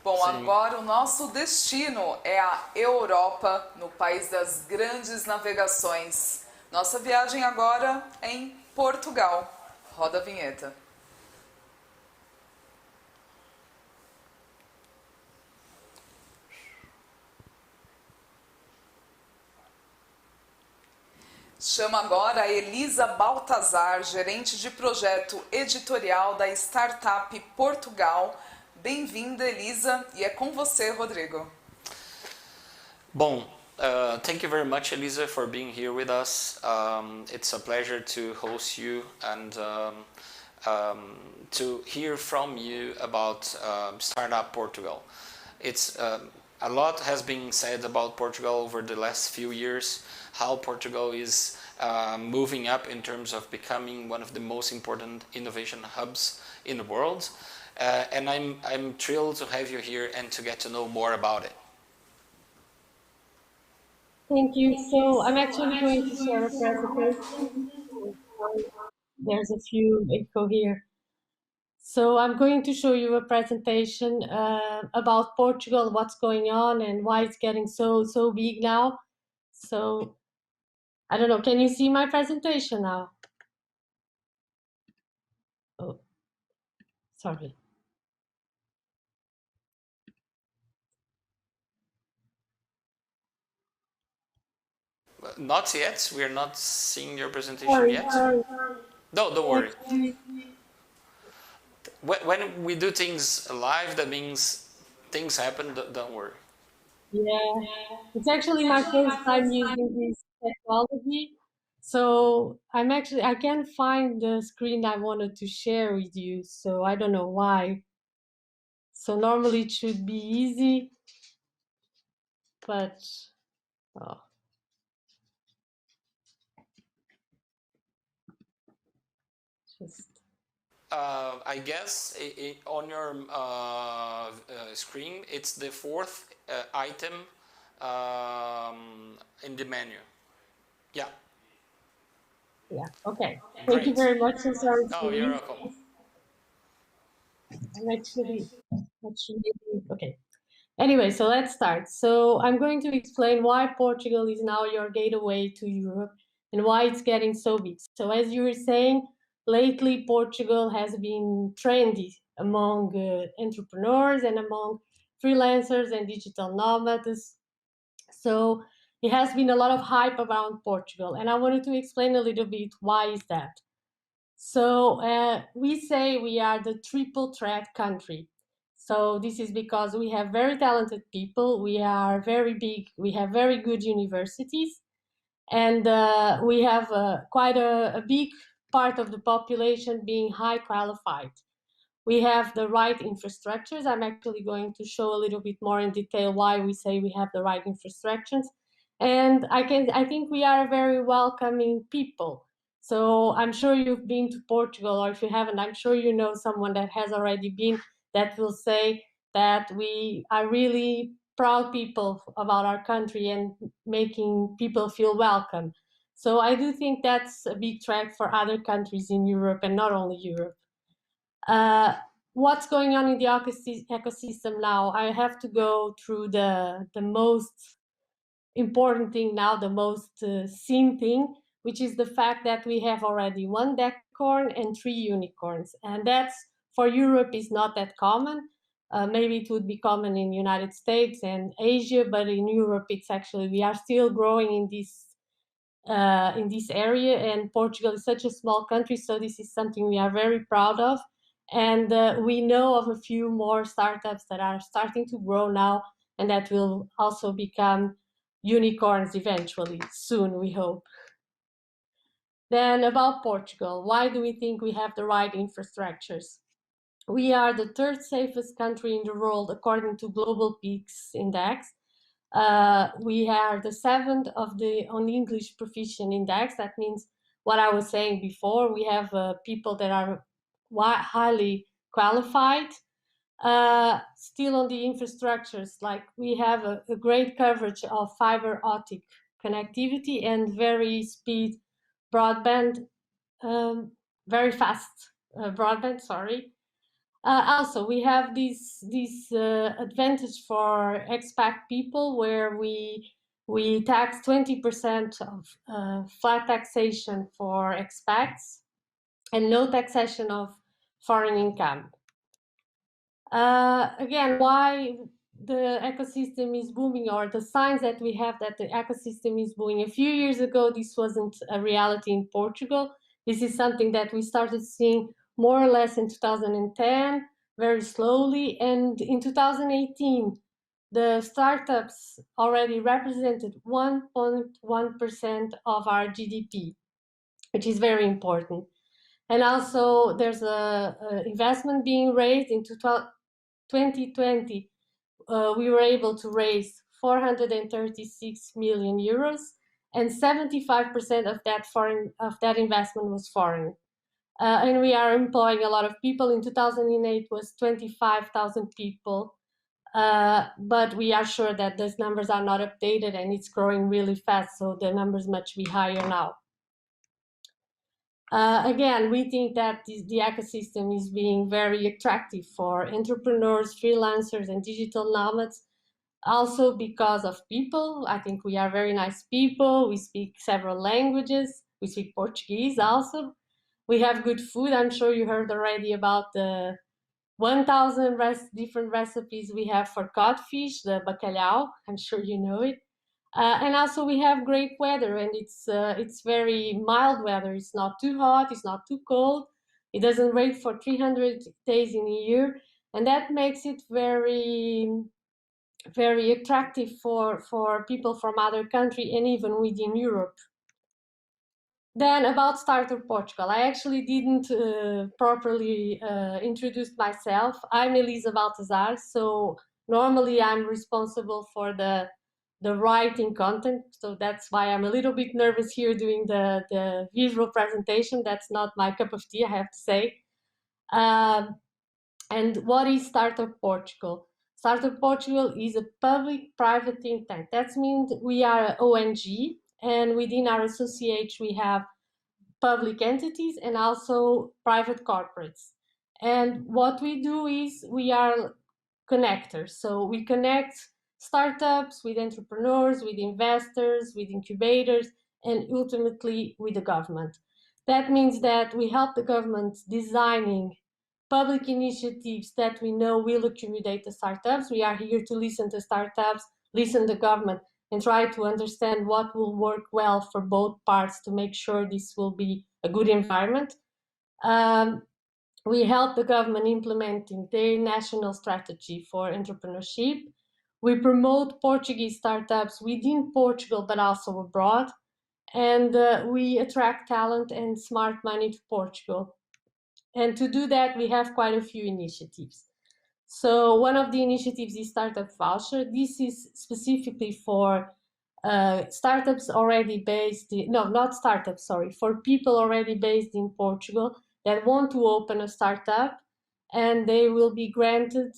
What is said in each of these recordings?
Bom, Sim. agora o nosso destino é a Europa, no país das grandes navegações. Nossa viagem agora é em Portugal. Roda a vinheta. Chama agora a Eliza Baltazar, gerente de projeto editorial da Startup Portugal. Bem-vinda, Eliza, e é com você, Rodrigo. Bom, thank you very much, Eliza, for being here with us. It's a pleasure to host you and to hear from you about Startup Portugal. It's a lot has been said about Portugal over the last few years, how Portugal is moving up in terms of becoming one of the most important innovation hubs in the world. And I'm thrilled to have you here and to get to know more about it. Thank you. So I'm actually going to share a presentation. There's a few echo here. So I'm going to show you a presentation about Portugal, what's going on and why it's getting so big now. So I don't know, can you see my presentation now? Oh, sorry. Not yet. We're not seeing your presentation yet. No, don't worry. When we do things live, that means things happen. Don't worry. Yeah, it's actually my first time using this technology. So I can't find the screen I wanted to share with you. So I don't know why. So normally it should be easy, but oh. Just I guess on your screen, it's the fourth item in the menu. Yeah. yeah, okay. Thank you very much. So sorry. Oh, you're welcome. I'm actually okay. Anyway, so let's start. So I'm going to explain why Portugal is now your gateway to Europe and why it's getting so big. So as you were saying, lately Portugal has been trendy among entrepreneurs and among freelancers and digital nomads. So it has been a lot of hype around Portugal, and I wanted to explain a little bit why is that. So we say we are the triple threat country. So this is because we have very talented people, we are very big, we have very good universities, and we have quite a big part of the population being high qualified. We have the right infrastructures. I'm actually going to show a little bit more in detail why we say we have the right infrastructures. And I think we are a very welcoming people. So I'm sure you've been to Portugal, or if you haven't, I'm sure you know someone that has already been that will say that we are really proud people about our country and making people feel welcome. So I do think that's a big track for other countries in Europe and not only Europe. What's going on in the ecosystem now? I have to go through the most important thing now, the most seen thing, which is the fact that we have already one decacorn and 3 unicorns. And that's, for Europe, is not that common. Maybe it would be common in United States and Asia, but in Europe, it's actually, we are still growing in this area, and Portugal is such a small country, so this is something we are very proud of. And we know of a few more startups that are starting to grow now, and that will also become unicorns eventually, soon, we hope. Then about Portugal, why do we think we have the right infrastructures? We are the third safest country in the world according to Global Peaks Index. We are the seventh on the English Proficient Index. That means what I was saying before. We have people that are highly qualified. Still on the infrastructures, like we have a great coverage of fiber optic connectivity and very speed broadband, very fast broadband, sorry. Also, we have this advantage for expat people where we tax 20% of flat taxation for expats and no taxation of foreign income. Again, why the ecosystem is booming, or the signs that we have that the ecosystem is booming. A few years ago, this wasn't a reality in Portugal. This is something that we started seeing more or less in 2010, very slowly. And in 2018, the startups already represented 1.1% of our GDP, which is very important. And also there's a investment being raised in 2020. We were able to raise 436 million euros, and 75% of that investment was foreign. And we are employing a lot of people. In 2008 was 25,000 people, but we are sure that those numbers are not updated and it's growing really fast, so the numbers much be higher now. Again, we think that the ecosystem is being very attractive for entrepreneurs, freelancers, and digital nomads, also because of people. I think we are very nice people. We speak several languages. We speak Portuguese also. We have good food. I'm sure you heard already about the 1,000 different recipes we have for codfish, the bacalhau. I'm sure you know it. And also we have great weather, and it's very mild weather. It's not too hot, it's not too cold. It doesn't rain for 300 days in a year, and that makes it very, very attractive for people from other countries and even within Europe. Then about Startup Portugal, I actually didn't properly introduce myself. I'm Eliza Baltazar, so normally I'm responsible for the writing content, so that's why I'm a little bit nervous here doing the visual presentation. That's not my cup of tea, I have to say. And what is Startup Portugal? Startup Portugal is a public-private think tank. That means we are an ONG, and within our association we have public entities and also private corporates. And what we do is we are connectors. So we connect startups with entrepreneurs, with investors, with incubators, and ultimately with the government. That means that we help the government designing public initiatives that we know will accumulate the startups. We are here to listen to startups, listen to government, and try to understand what will work well for both parts to make sure this will be a good environment. We help the government implementing their national strategy for entrepreneurship. We promote Portuguese startups within Portugal, but also abroad. And we attract talent and smart money to Portugal. And to do that, we have quite a few initiatives. So one of the initiatives is Startup Voucher. This is specifically for startups already based in, no, not startups, sorry, for people already based in Portugal that want to open a startup, and they will be granted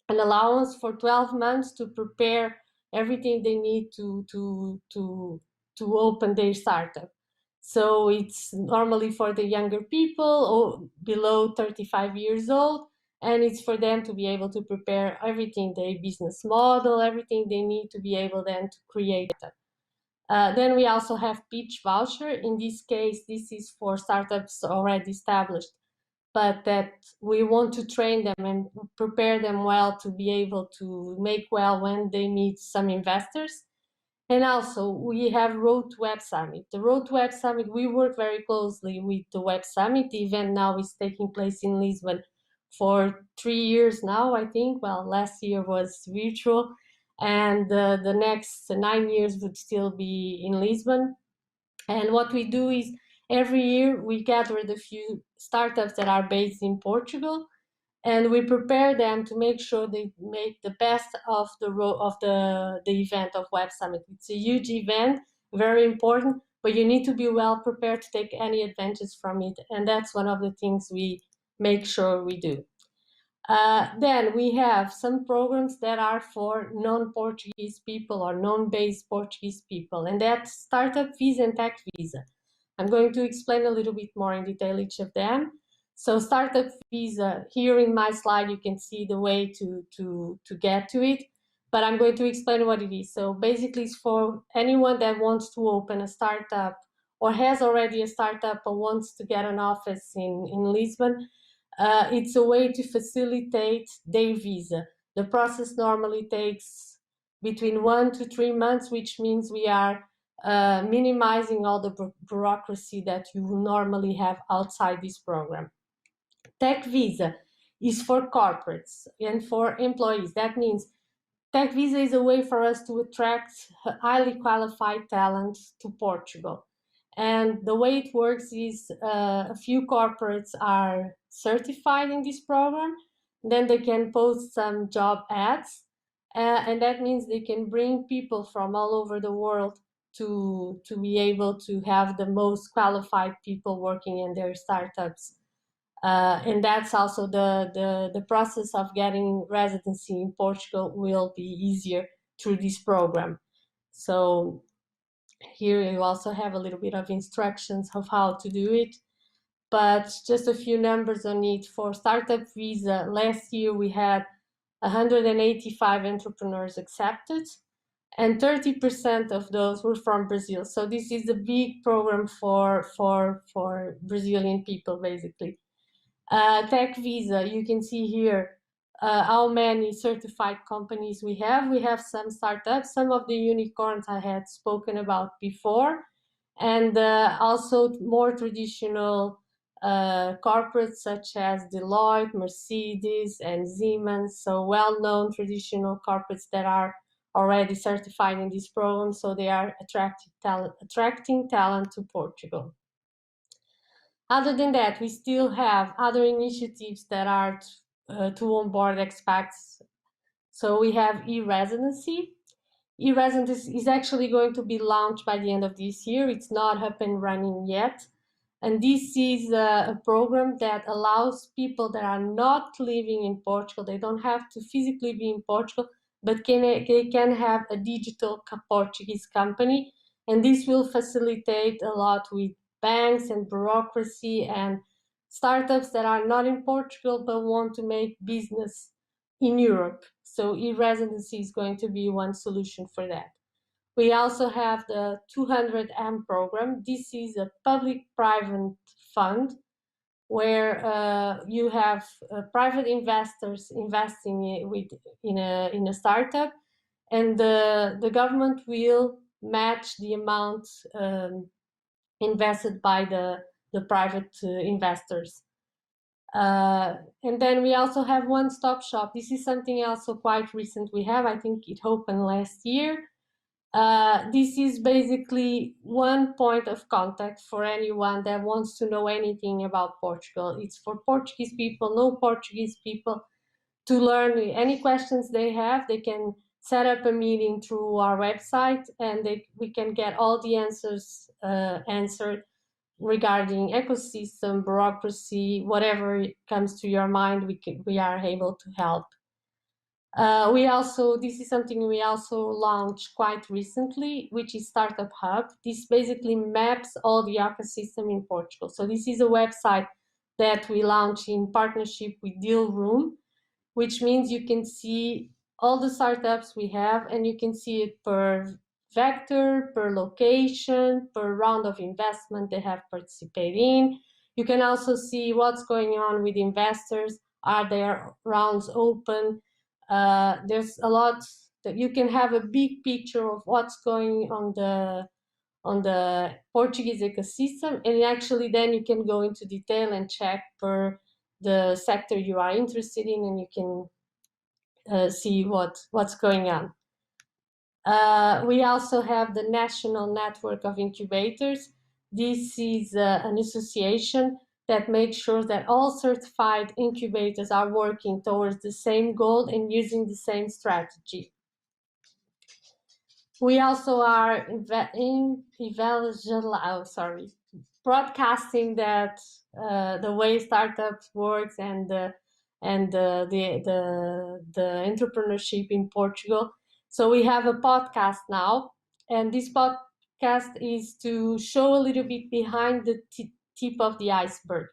an allowance for 12 months to prepare everything they need to open their startup. So it's normally for the younger people or below 35 years old, and it's for them to be able to prepare everything, their business model, everything they need to be able then to create it. Then we also have Pitch Voucher. In this case, this is for startups already established, but that we want to train them and prepare them well to be able to make well when they meet some investors. And also we have Road to Web Summit. The Road to Web Summit, we work very closely with the Web Summit. The event now is taking place in Lisbon for 3 years now, I think. Well, last year was virtual, and the next 9 years would still be in Lisbon. And what we do is every year we gather the few startups that are based in Portugal, and we prepare them to make sure they make the best of the event of Web Summit. It's a huge event, very important, but you need to be well prepared to take any advantage from it, and that's one of the things we make sure we do. Then we have some programs that are for non-Portuguese people or non-based Portuguese people, and that's Startup Visa and Tech Visa. I'm going to explain a little bit more in detail each of them. So startup visa, here in my slide, you can see the way to get to it, but I'm going to explain what it is. So basically it's for anyone that wants to open a startup or has already a startup or wants to get an office in Lisbon. It's a way to facilitate their visa. The process normally takes between 1 to 3 months, which means we are minimizing all the bureaucracy that you will normally have outside this program. Tech visa is for corporates and for employees. That means tech visa is a way for us to attract highly qualified talent to Portugal. And the way it works is a few corporates are certified in this program. Then they can post some job ads. And that means they can bring people from all over the world to be able to have the most qualified people working in their startups. And that's also the process of getting residency in Portugal will be easier through this program. So here you also have a little bit of instructions of how to do it, but just a few numbers on it. For startup visa, last year we had 185 entrepreneurs accepted, and 30% of those were from Brazil. So this is a big program for Brazilian people, basically. Tech visa, you can see here how many certified companies we have. We have some startups, some of the unicorns I had spoken about before, and also more traditional corporates such as Deloitte, Mercedes, and Siemens. So well-known traditional corporates that are already certified in this program, so they are attracting talent to Portugal. Other than that, we still have other initiatives that are to onboard expats. So we have e-residency. E-residency is actually going to be launched by the end of this year. It's not up and running yet. And this is a program that allows people that are not living in Portugal, they don't have to physically be in Portugal, but they can have a digital Portuguese company. And this will facilitate a lot with banks and bureaucracy and startups that are not in Portugal but want to make business in Europe. So e-residency is going to be one solution for that. We also have the 200M program. This is a public-private fund where you have private investors investing in a startup, and the government will match the amount invested by the private investors. And then we also have one-stop shop. This is something also quite recent we have. I think it opened last year. This is basically one point of contact for anyone that wants to know anything about Portugal. It's for Portuguese people, no Portuguese people, to learn any questions they have. They can set up a meeting through our website, and we can get all the answers answered regarding ecosystem, bureaucracy, whatever comes to your mind, we are able to help. This is something we also launched quite recently, which is Startup Hub. This basically maps all the ecosystem in Portugal. So this is a website that we launched in partnership with Deal Room, which means you can see all the startups we have, and you can see it per vector, per location, per round of investment they have participated in. You can also see what's going on with investors. Are there rounds open? There's a lot that you can have a big picture of what's going on the Portuguese ecosystem, and actually then you can go into detail and check per the sector you are interested in, and you can see what's going on. We also have the National Network of Incubators. This is an association that makes sure that all certified incubators are working towards the same goal and using the same strategy. We also are broadcasting that the way startups works and the entrepreneurship in Portugal. So we have a podcast now, and this podcast is to show a little bit behind the tip of the iceberg.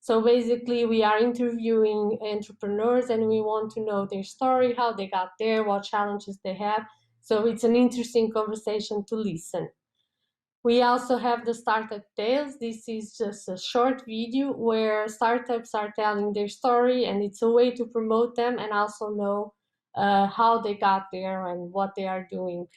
So basically, we are interviewing entrepreneurs and we want to know their story, how they got there, what challenges they have. So it's an interesting conversation to listen. We also have the Startup Tales. This is just a short video where startups are telling their story, and it's a way to promote them and also know how they got there and what they are doing.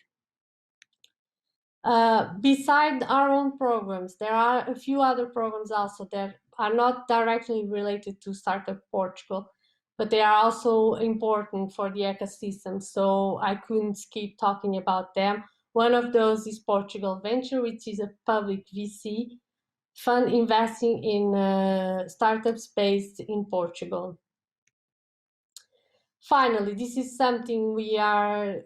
Beside our own programs, there are a few other programs also that are not directly related to Startup Portugal, but they are also important for the ecosystem, so I couldn't skip talking about them. One of those is Portugal Venture, which is a public VC fund investing in startups based in Portugal. Finally, this is something we are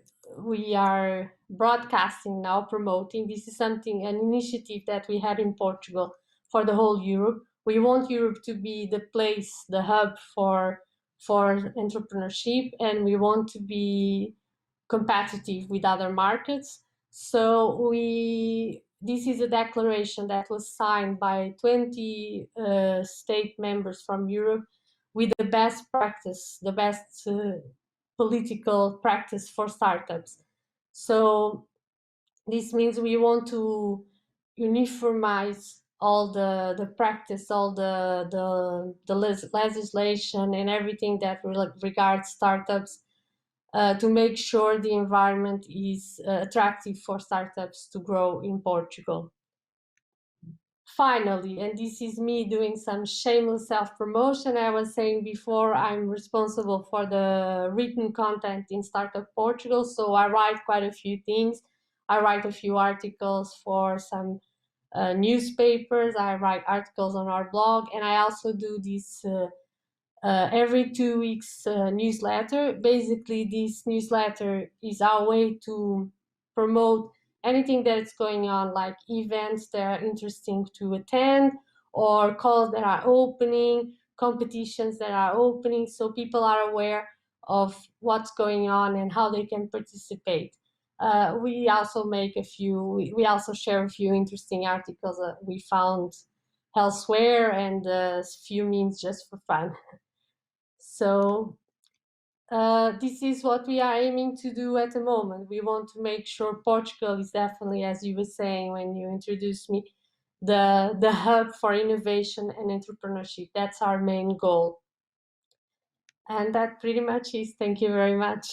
broadcasting now, promoting. This is an initiative that we had in Portugal for the whole Europe. We want Europe to be the place, the hub for entrepreneurship, and we want to be competitive with other markets. So this is a declaration that was signed by 20 state members from Europe with the best practice, the best political practice for startups. So this means we want to uniformize all the practice, all the legislation and everything that regards startups to make sure the environment is attractive for startups to grow in Portugal. Finally, and this is me doing some shameless self-promotion, I was saying before, I'm responsible for the written content in Startup Portugal, so I write quite a few things. I write a few articles for some newspapers, I write articles on our blog, and I also do this every 2 weeks newsletter. Basically, this newsletter is our way to promote anything that's going on, like events that are interesting to attend, or calls that are opening, competitions that are opening, so people are aware of what's going on and how they can participate. We also we also share a few interesting articles that we found elsewhere, and a few memes just for fun. So this is what we are aiming to do at the moment. We want to make sure Portugal is definitely, as you were saying when you introduced me, the hub for innovation and entrepreneurship. That's our main goal. And that pretty much is. Thank you very much.